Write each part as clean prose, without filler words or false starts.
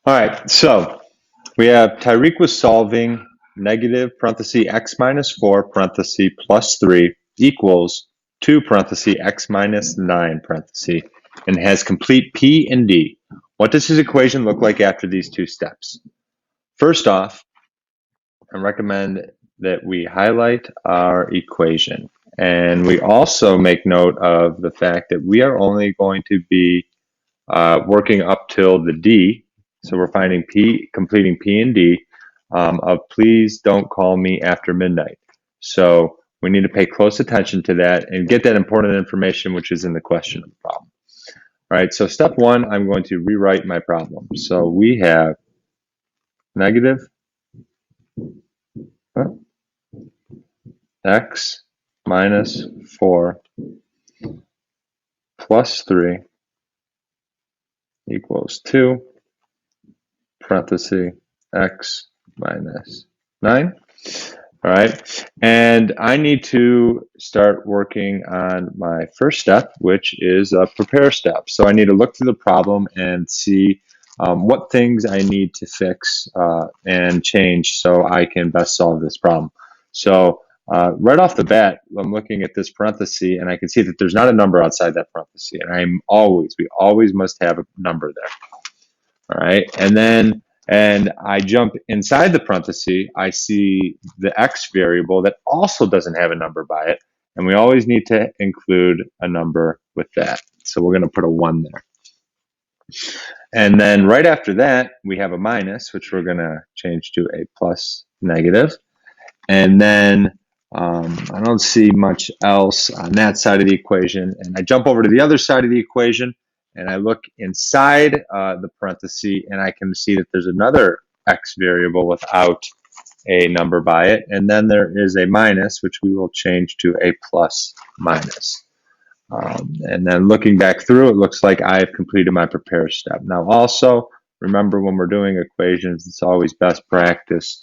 All right, so we have Tyreek was solving negative parenthesis x minus 4 parenthesis plus 3 equals 2 parenthesis x minus 9 parenthesis and has complete P and D. What does his equation look like after these two steps? First off, I recommend that we highlight our equation. And we also make note of the fact that we are only going to be working up till the D. So we're finding P, completing P and D of please don't call me after midnight. So we need to pay close attention to that and get that important information, which is in the question of the problem. All right, so step one, I'm going to rewrite my problem. So we have negative x minus 4 plus 3 equals 2 parenthesis x minus 9. All right, and I need to start working on my first step, which is a prepare step. So I need to look through the problem and see what things I need to fix and change so I can best solve this problem. So right off the bat, I'm looking at this parenthesis and I can see that there's not a number outside that parenthesis, and we always must have a number there. All right, and I jump inside the parenthesis, I see the x variable that also doesn't have a number by it, and we always need to include a number with that. So we're going to put a 1 there. And then right after that, we have a minus, which we're going to change to a plus negative. And then I don't see much else on that side of the equation. And I jump over to the other side of the equation, and I look inside the parenthesis, and I can see that there's another x variable without a number by it. And then there is a minus, which we will change to a plus minus. And then looking back through, it looks like I've completed my prepare step. Now also, remember when we're doing equations, it's always best practice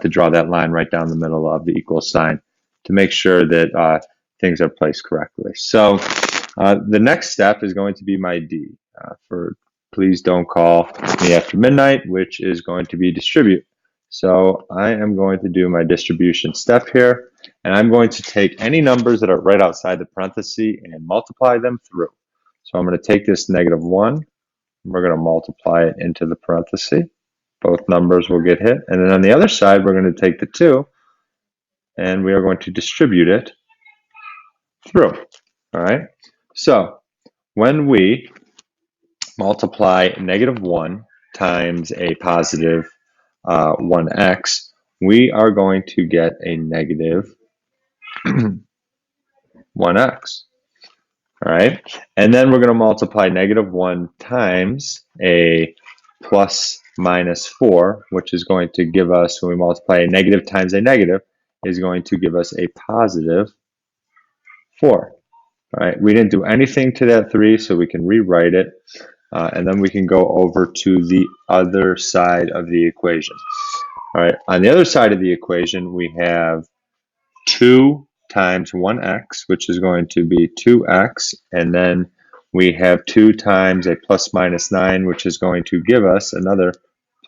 to draw that line right down the middle of the equal sign to make sure that things are placed correctly. So the next step is going to be my D for please don't call me after midnight, which is going to be distribute. So I am going to do my distribution step here, and I'm going to take any numbers that are right outside the parenthesis and multiply them through. So I'm going to take this negative 1, and we're going to multiply it into the parenthesis. Both numbers will get hit. And then on the other side, we're going to take the 2, and we are going to distribute it through. All right. So when we multiply negative 1 times a positive 1x, we are going to get a negative 1x. All right. And then we're going to multiply negative 1 times a plus minus 4, which is going to give us, when we multiply a negative times a negative, is going to give us a positive 4. All right. We didn't do anything to that 3, so we can rewrite it. And then we can go over to the other side of the equation. All right, on the other side of the equation, we have 2 times 1x, which is going to be 2x, and then we have 2 times a plus minus 9, which is going to give us another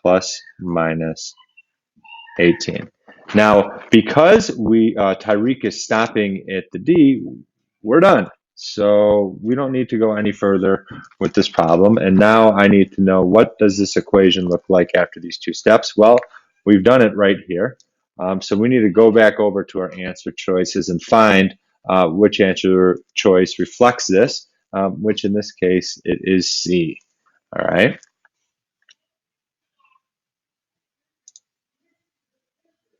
plus minus 18. Now, because Tyreek is stopping at the D, we're done. So we don't need to go any further with this problem. And now I need to know, what does this equation look like after these two steps? Well, we've done it right here. So we need to go back over to our answer choices and find which answer choice reflects this, which in this case, it is C. All right.